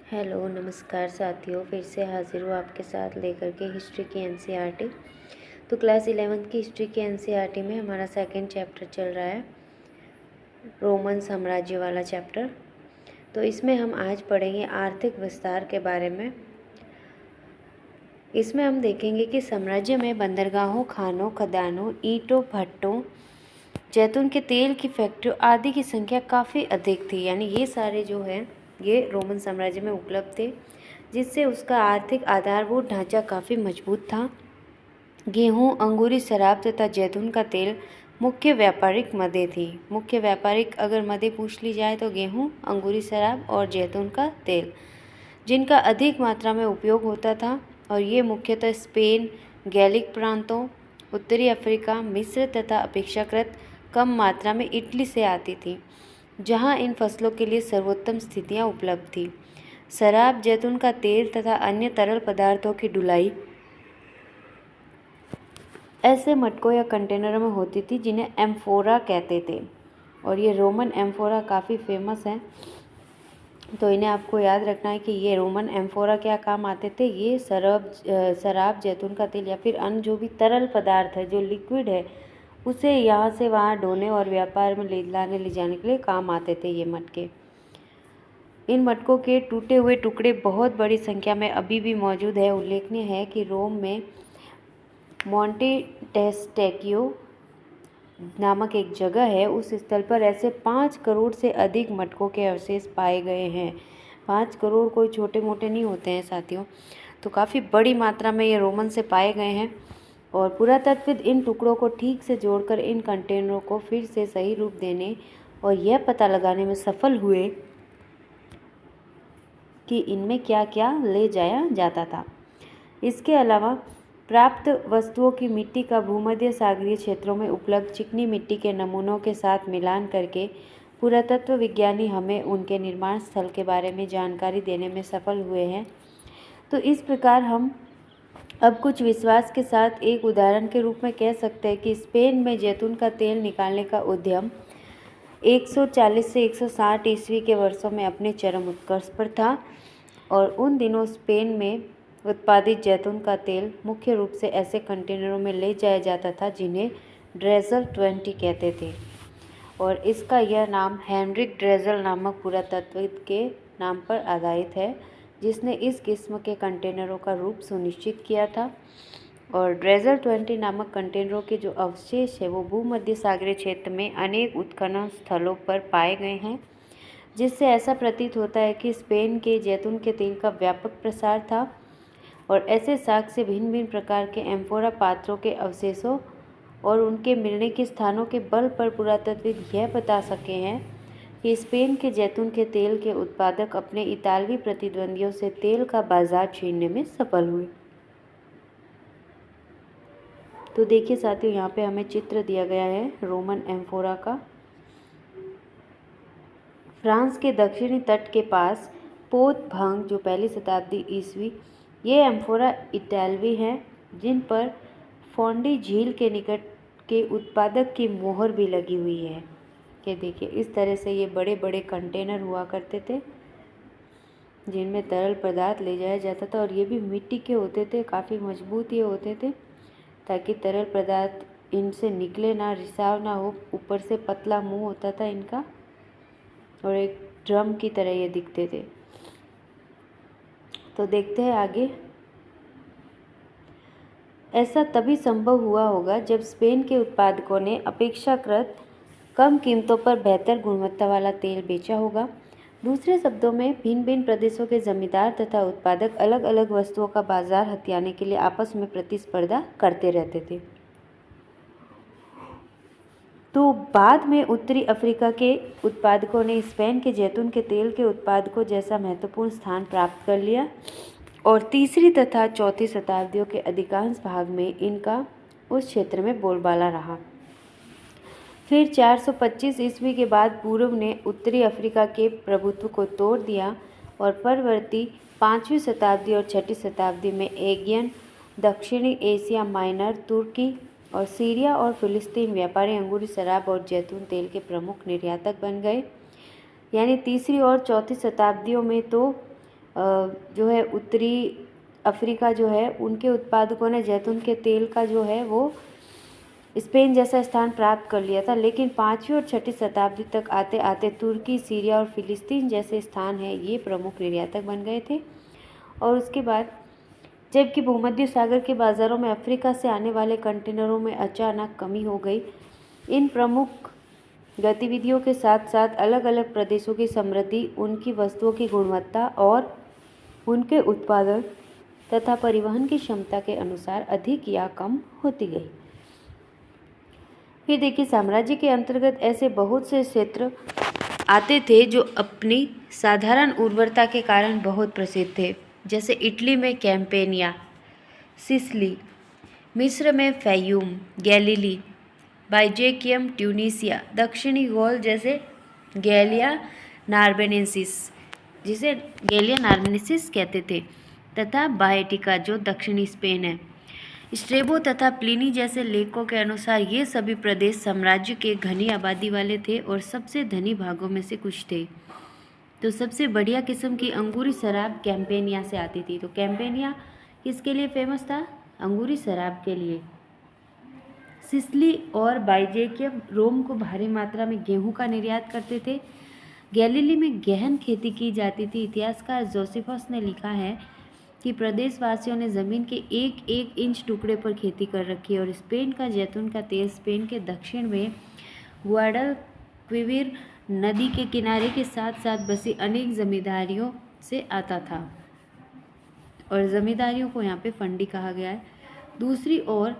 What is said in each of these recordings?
Hello नमस्कार साथियों, फिर से हाजिर हूँ आपके साथ लेकर के हिस्ट्री की एनसीईआरटी। तो क्लास 11th की हिस्ट्री की एनसीईआरटी में हमारा सेकंड चैप्टर चल रहा है, रोमन साम्राज्य वाला चैप्टर। तो इसमें हम आज पढ़ेंगे आर्थिक विस्तार के बारे में। इसमें हम देखेंगे कि साम्राज्य में बंदरगाहों, खानों, खदानों, ईंटों, भट्टों, जैतून के तेल की फैक्ट्रियों आदि की संख्या काफ़ी अधिक थी। यानी ये सारे जो हैं ये रोमन साम्राज्य में उपलब्ध थे, जिससे उसका आर्थिक आधारभूत ढांचा काफ़ी मजबूत था। गेहूं, अंगूरी शराब तथा जैतून का तेल मुख्य व्यापारिक मदें थी। मुख्य व्यापारिक अगर मदें पूछ ली जाए तो गेहूं, अंगूरी शराब और जैतून का तेल, जिनका अधिक मात्रा में उपयोग होता था। और ये मुख्यतः स्पेन, गैलिक प्रांतों, उत्तरी अफ्रीका, मिस्र तथा अपेक्षाकृत कम मात्रा में इटली से आती थी, जहाँ इन फसलों के लिए सर्वोत्तम स्थितियाँ उपलब्ध थी। शराब, जैतून का तेल तथा अन्य तरल पदार्थों की ढुलाई ऐसे मटकों या कंटेनरों में होती थी जिन्हें एम्फोरा कहते थे, और ये रोमन एम्फोरा काफ़ी फेमस है। तो इन्हें आपको याद रखना है कि ये रोमन एम्फोरा क्या काम आते थे। ये शराब, जैतून का तेल या फिर अन्य जो भी तरल पदार्थ है, जो लिक्विड है, उसे यहाँ से वहाँ ढोने और व्यापार में ले जाने के लिए काम आते थे ये मटके। इन मटकों के टूटे हुए टुकड़े बहुत बड़ी संख्या में अभी भी मौजूद है। उल्लेखनीय है कि रोम में मोंटे टेस्टेक्यो नामक एक जगह है, उस स्थल पर ऐसे 5 करोड़ से अधिक मटकों के अवशेष पाए गए हैं। 5 करोड़ कोई छोटे मोटे नहीं होते हैं साथियों। तो काफ़ी बड़ी मात्रा में ये रोमन से पाए गए हैं। और पुरातत्वविद इन टुकड़ों को ठीक से जोड़कर इन कंटेनरों को फिर से सही रूप देने और यह पता लगाने में सफल हुए कि इनमें क्या क्या ले जाया जाता था। इसके अलावा प्राप्त वस्तुओं की मिट्टी का भूमध्य सागरीय क्षेत्रों में उपलब्ध चिकनी मिट्टी के नमूनों के साथ मिलान करके पुरातत्व विज्ञानी हमें उनके निर्माण स्थल के बारे में जानकारी देने में सफल हुए हैं। तो इस प्रकार हम अब कुछ विश्वास के साथ एक उदाहरण के रूप में कह सकते हैं कि स्पेन में जैतून का तेल निकालने का उद्यम 140 से 160 ईस्वी के वर्षों में अपने चरम उत्कर्ष पर था। और उन दिनों स्पेन में उत्पादित जैतून का तेल मुख्य रूप से ऐसे कंटेनरों में ले जाया जाता था जिन्हें ड्रेजल 20 कहते थे। और इसका यह नाम हेनरिक ड्रेजल नामक पुरातत्वविद के नाम पर आधारित है, जिसने इस किस्म के कंटेनरों का रूप सुनिश्चित किया था। और ड्रेजल 20 नामक कंटेनरों के जो अवशेष है वो भूमध्य सागरीय क्षेत्र में अनेक उत्खनन स्थलों पर पाए गए हैं, जिससे ऐसा प्रतीत होता है कि स्पेन के जैतून के तेल का व्यापक प्रसार था। और ऐसे साक्ष्य भिन्न भिन्न प्रकार के एम्फोरा पात्रों के अवशेषों और उनके मिलने के स्थानों के बल पर पुरातत्वविद यह बता सके हैं कि स्पेन के जैतून के तेल के उत्पादक अपने इतालवी प्रतिद्वंदियों से तेल का बाजार छीनने में सफल हुए। तो देखिए साथियों, यहाँ पे हमें चित्र दिया गया है रोमन एम्फोरा का। फ्रांस के दक्षिणी तट के पास पोत भंग जो 1ली शताब्दी ईस्वी, ये एम्फोरा इटालवी हैं, जिन पर फोंडी झील के निकट के उत्पादक की मोहर भी लगी हुई है। ये देखिए, इस तरह से ये बड़े बड़े कंटेनर हुआ करते थे जिनमें तरल पदार्थ ले जाया जाता था। और ये भी मिट्टी के होते थे, काफ़ी मजबूत ये होते थे ताकि तरल पदार्थ इनसे निकले ना, रिसाव ना हो। ऊपर से पतला मुंह होता था इनका और एक ड्रम की तरह ये दिखते थे। तो देखते हैं आगे। ऐसा तभी संभव हुआ होगा जब स्पेन के उत्पादकों ने अपेक्षाकृत कम कीमतों पर बेहतर गुणवत्ता वाला तेल बेचा होगा। दूसरे शब्दों में, भिन्न भिन्न प्रदेशों के जमींदार तथा उत्पादक अलग अलग वस्तुओं का बाजार हथियाने के लिए आपस में प्रतिस्पर्धा करते रहते थे। तो बाद में उत्तरी अफ्रीका के उत्पादकों ने स्पेन के जैतून के तेल के उत्पादकों जैसा महत्वपूर्ण स्थान प्राप्त कर लिया, और तीसरी तथा चौथी शताब्दियों के अधिकांश भाग में इनका उस क्षेत्र में बोलबाला रहा। फिर 425 ईस्वी के बाद पूर्व ने उत्तरी अफ्रीका के प्रभुत्व को तोड़ दिया, और परवर्ती 5वीं शताब्दी और 6ठी शताब्दी में एगियन, दक्षिणी एशिया माइनर, तुर्की और सीरिया और फिलिस्तीन व्यापारी अंगूरी शराब और जैतून तेल के प्रमुख निर्यातक बन गए। यानी तीसरी और चौथी शताब्दियों में तो जो है उत्तरी अफ्रीका जो है उनके उत्पादकों ने जैतून के तेल का जो है वो स्पेन जैसा स्थान प्राप्त कर लिया था। लेकिन 5वीं और 6वीं शताब्दी तक आते आते तुर्की, सीरिया और फिलिस्तीन जैसे स्थान हैं ये प्रमुख निर्यातक बन गए थे। और उसके बाद जबकि भूमध्य सागर के बाज़ारों में अफ्रीका से आने वाले कंटेनरों में अचानक कमी हो गई। इन प्रमुख गतिविधियों के साथ साथ अलग अलग प्रदेशों की समृद्धि उनकी वस्तुओं की गुणवत्ता और उनके उत्पादन तथा परिवहन की क्षमता के अनुसार अधिक या कम होती गई। फिर देखिए, साम्राज्य के अंतर्गत ऐसे बहुत से क्षेत्र आते थे जो अपनी साधारण उर्वरता के कारण बहुत प्रसिद्ध थे, जैसे इटली में कैम्पेनिया, सिसिली, मिस्र में फैयूम, गैलीली, बाइजेकियम, ट्यूनीसिया, दक्षिणी गौल जैसे गैलिया नार्बेनेंसिस, जिसे गैलिया नार्बेनेंसिस कहते थे, तथा बाएटिका जो दक्षिणी स्पेन है। स्ट्रेबो तथा प्लिनी जैसे लेखकों के अनुसार ये सभी प्रदेश साम्राज्य के घनी आबादी वाले थे और सबसे धनी भागों में से कुछ थे। तो सबसे बढ़िया किस्म की अंगूरी शराब कैम्पेनिया से आती थी। तो कैम्पेनिया किसके लिए फेमस था? अंगूरी शराब के लिए। सिसिली और बाइजेकियम रोम को भारी मात्रा में गेहूं का निर्यात करते थे। गैलीली में गहन खेती की जाती थी। इतिहासकार जोसेफस ने लिखा है कि प्रदेशवासियों ने ज़मीन के एक एक इंच टुकड़े पर खेती कर रखी और स्पेन का जैतून का तेल स्पेन के दक्षिण में ग्वाडलक्विविर नदी के किनारे के साथ साथ बसी अनेक जमींदारियों से आता था और जमींदारियों को यहाँ पे फंडी कहा गया है। दूसरी ओर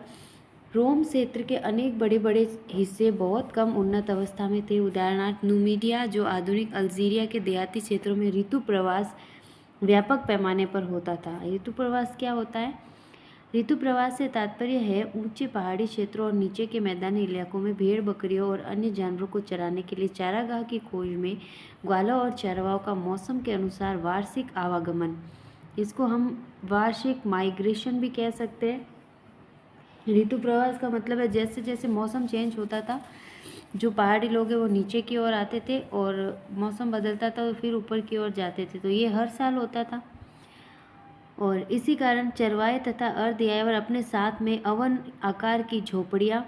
रोम क्षेत्र के अनेक बड़े बड़े हिस्से बहुत कम उन्नत अवस्था में थे। उदाहरणार्थ नुमीडिया जो आधुनिक अल्जीरिया के देहाती क्षेत्रों में ऋतु प्रवास व्यापक पैमाने पर होता था। ऋतु प्रवास क्या होता है? ऋतु प्रवास से तात्पर्य है ऊंचे पहाड़ी क्षेत्रों और नीचे के मैदानी इलाकों में भेड़ बकरियों और अन्य जानवरों को चराने के लिए चारागाह की खोज में ग्वालों और चरवाहों का मौसम के अनुसार वार्षिक आवागमन, इसको हम वार्षिक माइग्रेशन भी कह सकते हैं। ऋतु प्रवास का मतलब है जैसे जैसे मौसम चेंज होता था, जो पहाड़ी लोग हैं वो नीचे की ओर आते थे और मौसम बदलता था तो फिर ऊपर की ओर जाते थे। तो ये हर साल होता था और इसी कारण चरवाहे तथा अर्धयावर अपने साथ में अवन आकार की झोपड़ियाँ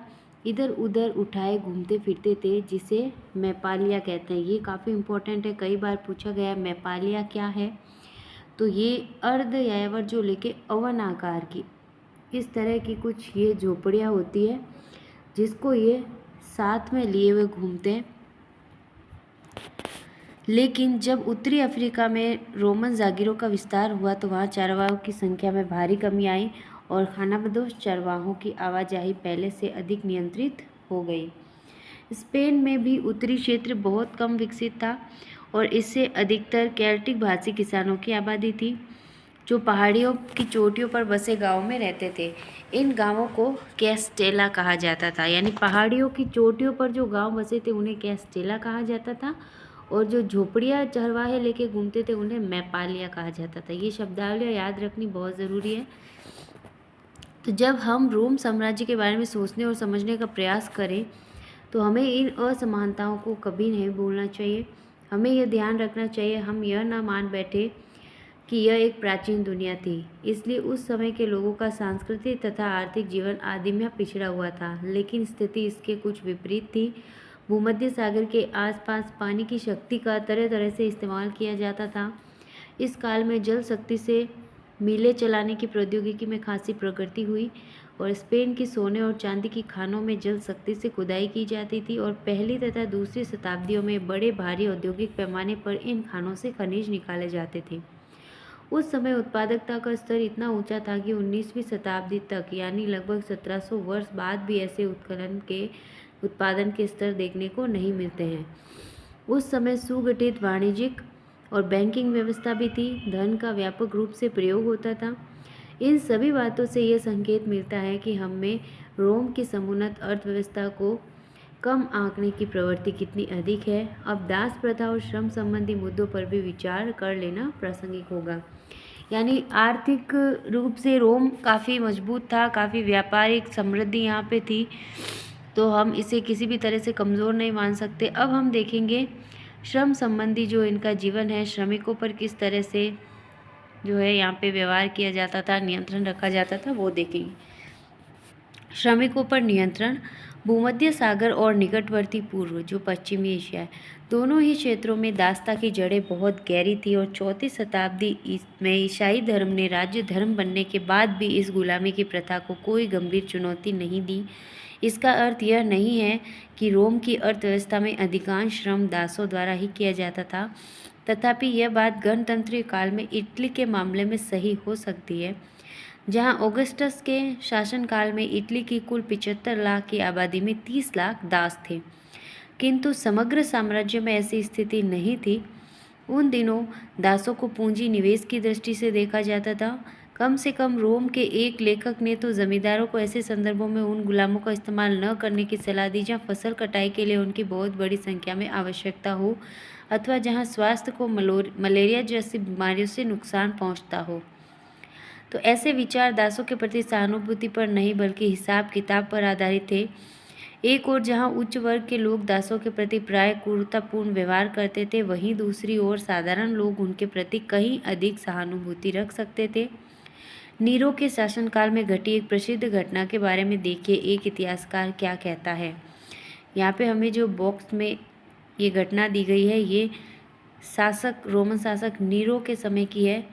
इधर उधर उठाए घूमते फिरते थे, जिसे मैपालिया कहते हैं। ये काफ़ी इम्पोर्टेंट है, कई बार पूछा गया है मैपालिया क्या है। तो ये अर्धयावर जो लेके अवन आकार की इस तरह की कुछ ये झोपड़ियाँ होती है जिसको ये साथ में लिए हुए घूमते हैं। लेकिन जब उत्तरी अफ्रीका में रोमन जागीरों का विस्तार हुआ तो वहाँ चरवाहों की संख्या में भारी कमी आई और खानाबदोश चरवाहों की आवाजाही पहले से अधिक नियंत्रित हो गई। स्पेन में भी उत्तरी क्षेत्र बहुत कम विकसित था और इससे अधिकतर केल्टिक भाषी किसानों की आबादी थी जो पहाड़ियों की चोटियों पर बसे गांवों में रहते थे। इन गांवों को कैस्टेला कहा जाता था, यानी पहाड़ियों की चोटियों पर जो गांव बसे थे उन्हें कैस्टेला कहा जाता था और जो झोपड़ियाँ चरवाहे लेके घूमते थे उन्हें मैपालिया कहा जाता था। ये शब्दावली याद रखनी बहुत ज़रूरी है। तो जब हम रोम साम्राज्य के बारे में सोचने और समझने का प्रयास करें तो हमें इन असमानताओं को कभी नहीं भूलना चाहिए। हमें यह ध्यान रखना चाहिए, हम यह ना मान बैठे कि यह एक प्राचीन दुनिया थी। इसलिए उस समय के लोगों का सांस्कृतिक तथा आर्थिक जीवन आदिम या पिछड़ा हुआ था, लेकिन स्थिति इसके कुछ विपरीत थी। भूमध्य सागर के आसपास पानी की शक्ति का तरह तरह से इस्तेमाल किया जाता था। इस काल में जल शक्ति से मीलें चलाने की प्रौद्योगिकी में खासी प्रगति हुई और स्पेन की सोने और चांदी की खानों में जल शक्ति से खुदाई की जाती थी और पहली तथा दूसरी शताब्दियों में बड़े भारी औद्योगिक पैमाने पर इन खानों से खनिज निकाले जाते थे। उस समय उत्पादकता का स्तर इतना ऊंचा था कि 19वीं शताब्दी तक, यानी लगभग 1700 वर्ष बाद भी ऐसे उत्पादन के स्तर देखने को नहीं मिलते हैं। उस समय सुगठित वाणिज्यिक और बैंकिंग व्यवस्था भी थी, धन का व्यापक रूप से प्रयोग होता था। इन सभी बातों से यह संकेत मिलता है कि हम में रोम की समुन्नत अर्थव्यवस्था को कम आंकने की प्रवृत्ति कितनी अधिक है। अब दास प्रथा और श्रम संबंधी मुद्दों पर भी विचार कर लेना प्रासंगिक होगा। यानी आर्थिक रूप से रोम काफ़ी मजबूत था, काफ़ी व्यापारिक समृद्धि यहाँ पे थी, तो हम इसे किसी भी तरह से कमज़ोर नहीं मान सकते। अब हम देखेंगे श्रम संबंधी जो इनका जीवन है, श्रमिकों पर किस तरह से जो है यहाँ पे व्यवहार किया जाता था, नियंत्रण रखा जाता था, वो देखेंगे। श्रमिकों पर नियंत्रण। भूमध्य सागर और निकटवर्ती पूर्व जो पश्चिमी एशिया है, दोनों ही क्षेत्रों में दासता की जड़ें बहुत गहरी थी और 4वीं शताब्दी में ईसाई धर्म ने राज्य धर्म बनने के बाद भी इस गुलामी की प्रथा को कोई गंभीर चुनौती नहीं दी। इसका अर्थ यह नहीं है कि रोम की अर्थव्यवस्था में अधिकांश श्रम दासों द्वारा ही किया जाता था, तथापि यह बात गणतंत्रीय काल में इटली के मामले में सही हो सकती है, जहां ऑगस्टस के शासनकाल में इटली की कुल 75 लाख की आबादी में 30 लाख दास थे, किंतु समग्र साम्राज्य में ऐसी स्थिति नहीं थी। उन दिनों दासों को पूंजी निवेश की दृष्टि से देखा जाता था। कम से कम रोम के एक लेखक ने तो जमींदारों को ऐसे संदर्भों में उन गुलामों का इस्तेमाल न करने की सलाह दी जहां फसल कटाई के लिए उनकी बहुत बड़ी संख्या में आवश्यकता हो अथवा जहां स्वास्थ्य को मलेरिया जैसी बीमारियों से नुकसान पहुंचता हो। तो ऐसे विचार दासों के प्रति सहानुभूति पर नहीं बल्कि हिसाब किताब पर आधारित थे। एक ओर जहां उच्च वर्ग के लोग दासों के प्रति प्राय क्रूरतापूर्ण व्यवहार करते थे, वहीं दूसरी ओर साधारण लोग उनके प्रति कहीं अधिक सहानुभूति रख सकते थे। नीरो के शासनकाल में घटी एक प्रसिद्ध घटना के बारे में देखिए, एक इतिहासकार क्या कहता है। यहाँ पे हमें जो बॉक्स में ये घटना दी गई है, ये रोमन शासक नीरो के समय की है।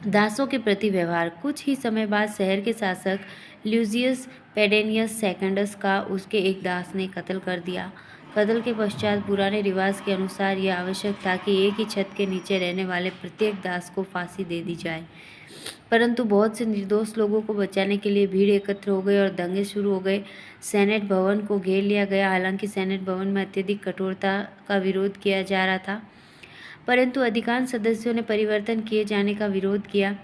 दासों के प्रति व्यवहार। कुछ ही समय बाद शहर के शासक ल्यूजियस पेडेनियस सेकंडस का उसके एक दास ने कत्ल कर दिया। कत्ल के पश्चात पुराने रिवाज के अनुसार यह आवश्यक था कि एक ही छत के नीचे रहने वाले प्रत्येक दास को फांसी दे दी जाए, परंतु बहुत से निर्दोष लोगों को बचाने के लिए भीड़ एकत्र हो गई और दंगे शुरू हो गए। सेनेट भवन को घेर लिया गया। हालांकि सेनेट भवन में अत्यधिक कठोरता का विरोध किया जा रहा था, परंतु अधिकांश सदस्यों ने परिवर्तन किए जाने का विरोध किया।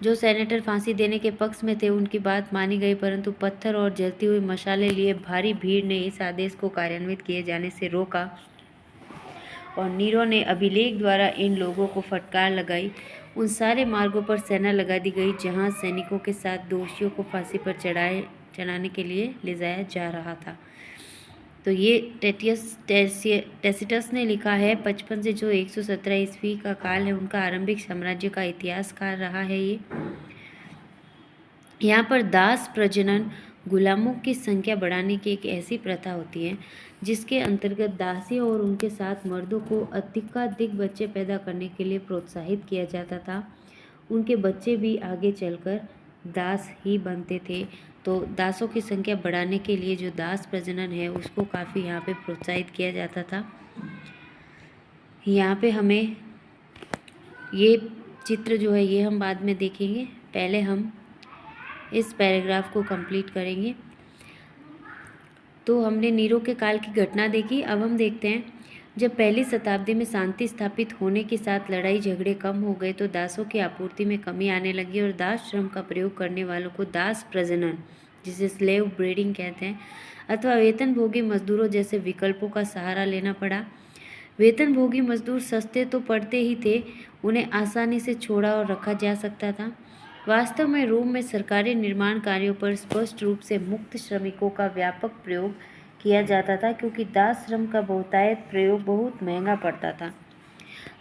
जो सेनेटर फांसी देने के पक्ष में थे उनकी बात मानी गई, परंतु पत्थर और जलती हुई मशालें लिए भारी भीड़ ने इस आदेश को कार्यान्वित किए जाने से रोका और नीरो ने अभिलेख द्वारा इन लोगों को फटकार लगाई। उन सारे मार्गों पर सेना लगा दी गई जहां सैनिकों के साथ दोषियों को फांसी पर चढ़ाने के लिए ले जाया जा रहा था। तो ये टेसिटस ने लिखा है। 55 से जो 117 ईस्वी का काल है उनका आरंभिक साम्राज्य का इतिहासकार रहा है ये। यहाँ पर दास प्रजनन गुलामों की संख्या बढ़ाने की एक ऐसी प्रथा होती है जिसके अंतर्गत दासियों और उनके साथ मर्दों को अधिकाधिक बच्चे पैदा करने के लिए प्रोत्साहित किया जाता था। उनके बच्चे भी आगे चलकर दास ही बनते थे। तो दासों की संख्या बढ़ाने के लिए जो दास प्रजनन है उसको काफ़ी यहाँ पे प्रोत्साहित किया जाता था। यहाँ पे हमें ये चित्र जो है ये हम बाद में देखेंगे, पहले हम इस पैराग्राफ को कंप्लीट करेंगे। तो हमने नीरो के काल की घटना देखी। अब हम देखते हैं जब पहली शताब्दी में शांति स्थापित होने के साथ लड़ाई झगड़े कम हो गए तो दासों की आपूर्ति में कमी आने लगी और दास श्रम का प्रयोग करने वालों को दास प्रजनन, जिसे स्लेव ब्रीडिंग कहते हैं, अथवा वेतनभोगी मजदूरों जैसे विकल्पों का सहारा लेना पड़ा। वेतनभोगी मजदूर सस्ते तो पड़ते ही थे, उन्हें आसानी से छोड़ा और रखा जा सकता था। वास्तव में रोम में सरकारी निर्माण कार्यों पर स्पष्ट रूप से मुक्त श्रमिकों का व्यापक प्रयोग किया जाता था, क्योंकि दास श्रम का बहुतायत प्रयोग बहुत महंगा पड़ता था।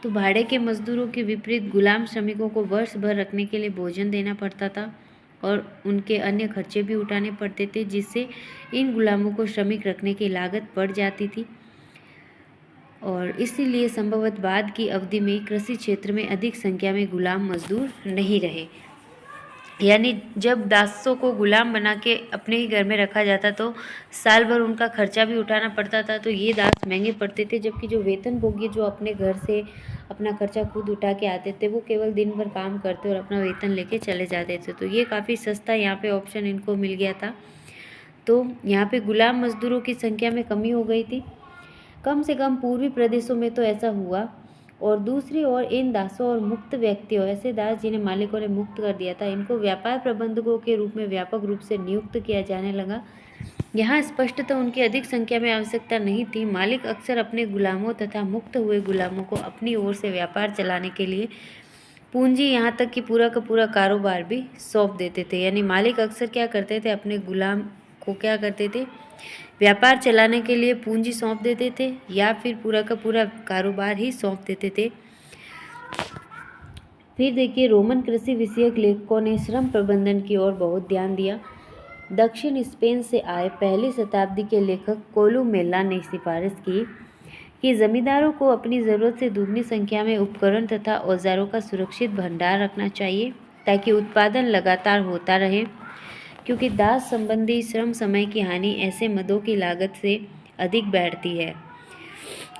तो भाड़े के मजदूरों के विपरीत गुलाम श्रमिकों को वर्ष भर रखने के लिए भोजन देना पड़ता था और उनके अन्य खर्चे भी उठाने पड़ते थे, जिससे इन गुलामों को श्रमिक रखने की लागत बढ़ जाती थी और इसीलिए संभवतः बाद की अवधि में कृषि क्षेत्र में अधिक संख्या में गुलाम मजदूर नहीं रहे। यानी जब दासों को गुलाम बना के अपने ही घर में रखा जाता तो साल भर उनका खर्चा भी उठाना पड़ता था, तो ये दास महंगे पड़ते थे। जबकि जो वेतनभोगी जो अपने घर से अपना खर्चा खुद उठा के आते थे वो केवल दिन भर काम करते और अपना वेतन लेके चले जाते थे। तो ये काफ़ी सस्ता यहाँ पे ऑप्शन इनको मिल गया था। तो यहाँ पे गुलाम मजदूरों की संख्या में कमी हो गई थी, कम से कम पूर्वी प्रदेशों में तो ऐसा हुआ। और दूसरी ओर इन दासों और मुक्त व्यक्तियों, ऐसे दास जिन्हें मालिकों ने मुक्त कर दिया था, इनको व्यापार प्रबंधकों के रूप में व्यापक रूप से नियुक्त किया जाने लगा। यहाँ स्पष्टतः उनकी अधिक संख्या में आवश्यकता नहीं थी। मालिक अक्सर अपने गुलामों तथा मुक्त हुए गुलामों को अपनी ओर से व्यापार चलाने के लिए पूंजी, यहाँ तक कि पूरा का पूरा कारोबार भी सौंप देते थे। यानी मालिक अक्सर क्या करते थे, अपने गुलाम को क्या करते थे, व्यापार चलाने के लिए पूंजी सौंप देते थे या फिर पूरा का पूरा कारोबार ही सौंप देते थे। फिर देखिए, रोमन कृषि विषयक लेखकों ने श्रम प्रबंधन की ओर बहुत ध्यान दिया। दक्षिण स्पेन से आए पहली शताब्दी के लेखक कोलुमेला ने सिफारिश की कि जमींदारों को अपनी ज़रूरत से दुगनी संख्या में उपकरण तथा औजारों का सुरक्षित भंडार रखना चाहिए ताकि उत्पादन लगातार होता रहे, क्योंकि दास संबंधी श्रम समय की हानि ऐसे मदों की लागत से अधिक बैठती है।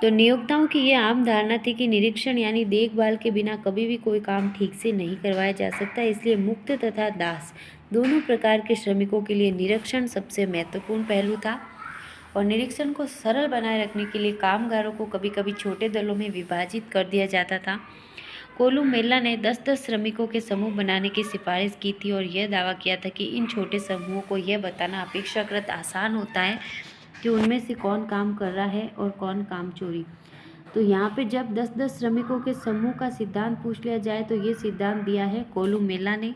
तो नियोक्ताओं की यह आम धारणा थी कि निरीक्षण यानी देखभाल के बिना कभी भी कोई काम ठीक से नहीं करवाया जा सकता, इसलिए मुक्त तथा दास दोनों प्रकार के श्रमिकों के लिए निरीक्षण सबसे महत्वपूर्ण पहलू था। और निरीक्षण को सरल बनाए रखने के लिए कामगारों को कभी कभी छोटे दलों में विभाजित कर दिया जाता था। कोलुमेला ने 10-10 श्रमिकों के समूह बनाने की सिफारिश की थी और यह दावा किया था कि इन छोटे समूहों को यह बताना अपेक्षाकृत आसान होता है कि उनमें से कौन काम कर रहा है और कौन काम चोरी। तो यहाँ पे जब 10-10 श्रमिकों के समूह का सिद्धांत पूछ लिया जाए तो ये सिद्धांत दिया है कोलुमेला ने।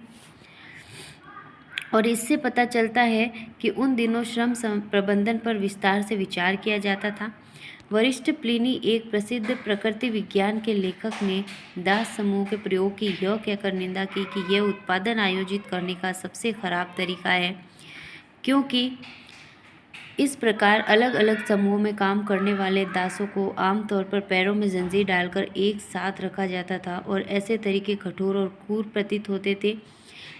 और इससे पता चलता है कि उन दिनों श्रम प्रबंधन पर विस्तार से विचार किया जाता था। वरिष्ठ प्लिनी, एक प्रसिद्ध प्रकृति विज्ञान के लेखक, ने दास समूह के प्रयोग की यह कहकर निंदा की कि यह उत्पादन आयोजित करने का सबसे खराब तरीका है, क्योंकि इस प्रकार अलग अलग समूहों में काम करने वाले दासों को आमतौर पर पैरों में जंजीर डालकर एक साथ रखा जाता था और ऐसे तरीके कठोर और क्रूर प्रतीत होते थे।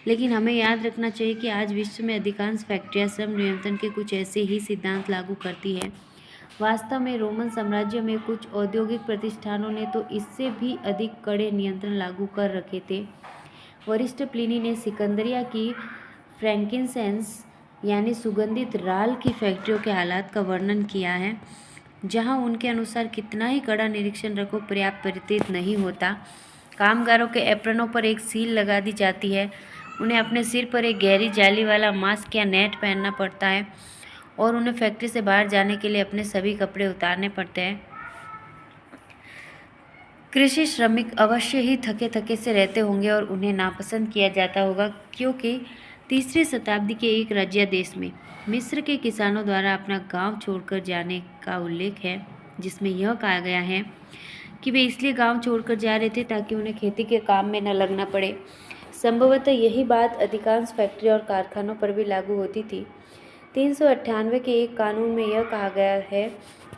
लेकिन हमें याद रखना चाहिए कि आज विश्व में अधिकांश फैक्ट्रियां श्रम नियंत्रण के कुछ ऐसे ही सिद्धांत लागू करती हैं। वास्तव में रोमन साम्राज्य में कुछ औद्योगिक प्रतिष्ठानों ने तो इससे भी अधिक कड़े नियंत्रण लागू कर रखे थे। वरिष्ठ प्लिनी ने सिकंदरिया की फ्रैंकिनसेंस यानी सुगंधित राल की फैक्ट्रियों के हालात का वर्णन किया है, जहां उनके अनुसार कितना ही कड़ा निरीक्षण रखो पर्याप्त प्रतीत नहीं होता। कामगारों के एप्रनों पर एक सील लगा दी जाती है, उन्हें अपने सिर पर एक गहरी जाली वाला मास्क या नेट पहनना पड़ता है और उन्हें फैक्ट्री से बाहर जाने के लिए अपने सभी कपड़े उतारने पड़ते हैं। कृषि श्रमिक अवश्य ही थके थके से रहते होंगे और उन्हें नापसंद किया जाता होगा, क्योंकि 3री शताब्दी के एक राज्यादेश में मिस्र के किसानों द्वारा अपना गांव छोड़कर जाने का उल्लेख है, जिसमें यह कहा गया है कि वे इसलिए गांव छोड़कर जा रहे थे ताकि उन्हें खेती के काम में न लगना पड़े। संभवतः यही बात अधिकांश फैक्ट्री और कारखानों पर भी लागू होती थी। 398 के एक कानून में यह कहा गया है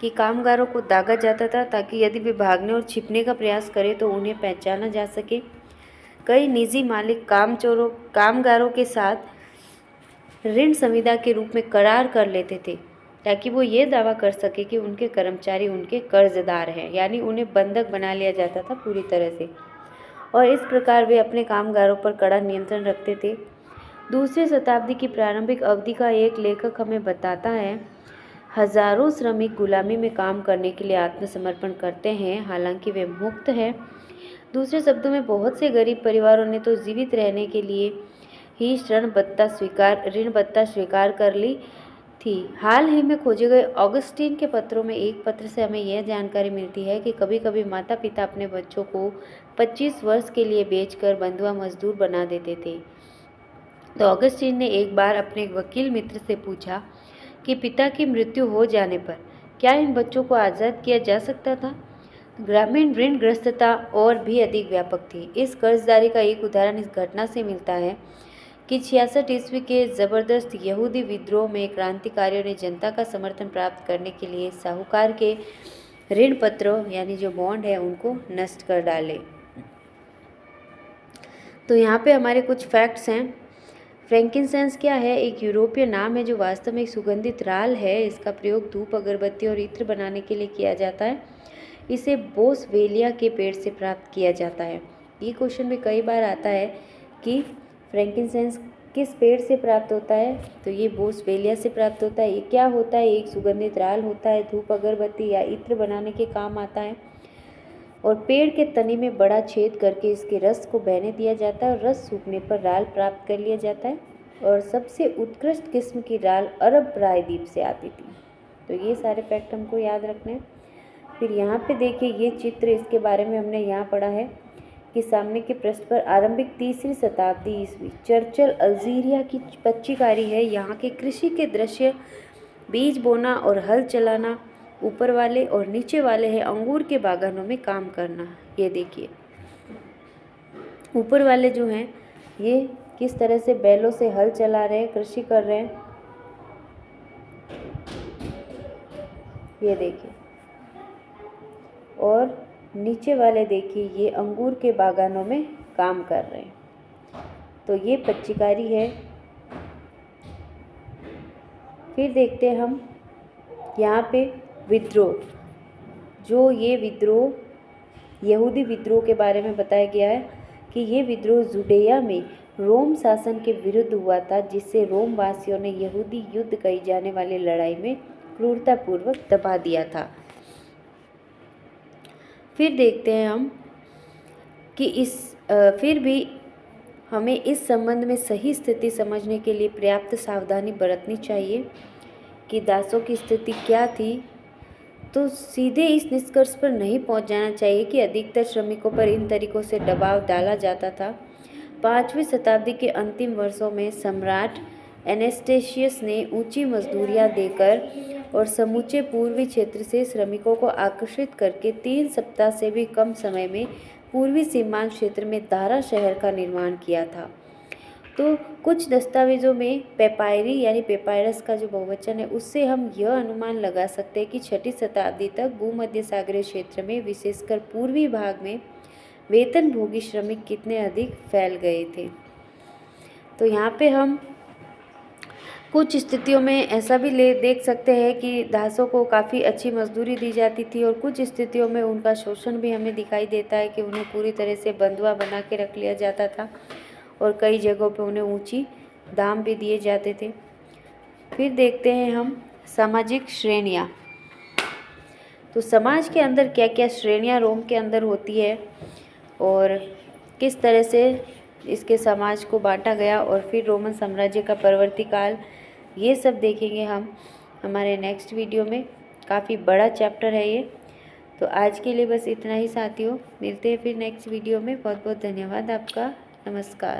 कि कामगारों को दागा जाता था ताकि यदि वे भागने और छिपने का प्रयास करें तो उन्हें पहचाना जा सके। कई निजी मालिक कामगारों के साथ ऋण संविदा के रूप में करार कर लेते थे ताकि वो ये दावा कर सके कि उनके कर्मचारी उनके कर्जदार हैं, यानी उन्हें बंधक बना लिया जाता था पूरी तरह से, और इस प्रकार वे अपने कामगारों पर कड़ा नियंत्रण रखते थे। 2री शताब्दी की प्रारंभिक अवधि का एक लेखक हमें बताता है, हजारों श्रमिक गुलामी में काम करने के लिए आत्मसमर्पण करते हैं, हालांकि वे मुक्त हैं। दूसरे शब्दों में, बहुत से गरीब परिवारों ने तो जीवित रहने के लिए ही ऋण भत्ता स्वीकार कर ली थी। हाल ही में खोजे गए ऑगस्टीन के पत्रों में एक पत्र से हमें यह जानकारी मिलती है कि कभी कभी माता पिता अपने बच्चों को 25 वर्ष के लिए बेचकर बंधुआ मजदूर बना देते थे। तो ऑगस्टीन ने एक बार अपने एक वकील मित्र से पूछा कि पिता की मृत्यु हो जाने पर क्या इन बच्चों को आज़ाद किया जा सकता था। ग्रामीण ऋणग्रस्तता और भी अधिक व्यापक थी। इस कर्जदारी का एक उदाहरण इस घटना से मिलता है कि 66 ईस्वी के ज़बरदस्त यहूदी विद्रोह में क्रांतिकारियों ने जनता का समर्थन प्राप्त करने के लिए साहूकार के ऋण पत्रों यानी जो बॉन्ड है उनको नष्ट कर डाले। तो यहाँ पे हमारे कुछ फैक्ट्स हैं। फ्रैंकिनसेंस क्या है? एक यूरोपीय नाम है जो वास्तव में एक सुगंधित राल है। इसका प्रयोग धूप, अगरबत्ती और इत्र बनाने के लिए किया जाता है। इसे बोसवेलिया के पेड़ से प्राप्त किया जाता है। ये क्वेश्चन में कई बार आता है कि फ्रैंकिनसेंस किस पेड़ से प्राप्त होता है, तो ये बोसवेलिया से प्राप्त होता है। ये क्या होता है? एक सुगंधित राल होता है, धूप, अगरबत्ती या इत्र बनाने के काम आता है और पेड़ के तने में बड़ा छेद करके इसके रस को बहने दिया जाता है और रस सूखने पर राल प्राप्त कर लिया जाता है। और सबसे उत्कृष्ट किस्म की राल अरब प्रायद्वीप से आती थी। तो ये सारे फैक्ट हमको याद रखने हैं। फिर यहाँ पे देखिए ये चित्र, इसके बारे में हमने यहाँ पढ़ा है कि सामने के पृष्ठ पर आरंभिक 3री शताब्दी ईस्वी चर्चिल अल्जीरिया की पच्चीकारी है। यहाँ के कृषि के दृश्य बीज बोना और हल चलाना ऊपर वाले और नीचे वाले हैं अंगूर के बागानों में काम करना। ये देखिए ऊपर वाले जो हैं ये किस तरह से बैलों से हल चला रहे हैं, कृषि कर रहे हैं, ये देखिए। और नीचे वाले देखिए ये अंगूर के बागानों में काम कर रहे हैं। तो ये पच्चीकारी है। फिर देखते हैं हम यहाँ पे विद्रोह, जो ये विद्रोह यहूदी विद्रोह के बारे में बताया गया है कि ये विद्रोह जुडेया में रोम शासन के विरुद्ध हुआ था, जिससे रोम वासियों ने यहूदी युद्ध कही जाने वाली लड़ाई में क्रूरतापूर्वक दबा दिया था। फिर देखते हैं हम कि फिर भी हमें इस संबंध में सही स्थिति समझने के लिए पर्याप्त सावधानी बरतनी चाहिए कि दासों की स्थिति क्या थी। तो सीधे इस निष्कर्ष पर नहीं पहुंच जाना चाहिए कि अधिकतर श्रमिकों पर इन तरीकों से दबाव डाला जाता था। 5वीं शताब्दी के अंतिम वर्षों में सम्राट एनेस्टेशियस ने ऊंची मजदूरियां देकर और समूचे पूर्वी क्षेत्र से श्रमिकों को आकर्षित करके 3 सप्ताह से भी कम समय में पूर्वी सीमांत क्षेत्र में दारा शहर का निर्माण किया था। तो कुछ दस्तावेजों में पेपायरी यानी पेपायरस का जो बहुवचन है, उससे हम यह अनुमान लगा सकते हैं कि 6ठी शताब्दी तक भूमध्य सागरीय क्षेत्र में विशेषकर पूर्वी भाग में वेतनभोगी श्रमिक कितने अधिक फैल गए थे। तो यहाँ पे हम कुछ स्थितियों में ऐसा भी देख सकते हैं कि दासों को काफ़ी अच्छी मजदूरी दी जाती थी, और कुछ स्थितियों में उनका शोषण भी हमें दिखाई देता है कि उन्हें पूरी तरह से बंधुआ बना के रख लिया जाता था, और कई जगहों पे उन्हें ऊंची दाम भी दिए जाते थे। फिर देखते हैं हम सामाजिक श्रेणियाँ। तो समाज के अंदर क्या क्या श्रेणियाँ रोम के अंदर होती है और किस तरह से इसके समाज को बांटा गया, और फिर रोमन साम्राज्य का परवर्ती काल, ये सब देखेंगे हम हमारे नेक्स्ट वीडियो में। काफ़ी बड़ा चैप्टर है ये। तो आज के लिए बस इतना ही साथियों, मिलते हैं फिर नेक्स्ट वीडियो में। बहुत बहुत धन्यवाद आपका। नमस्कार।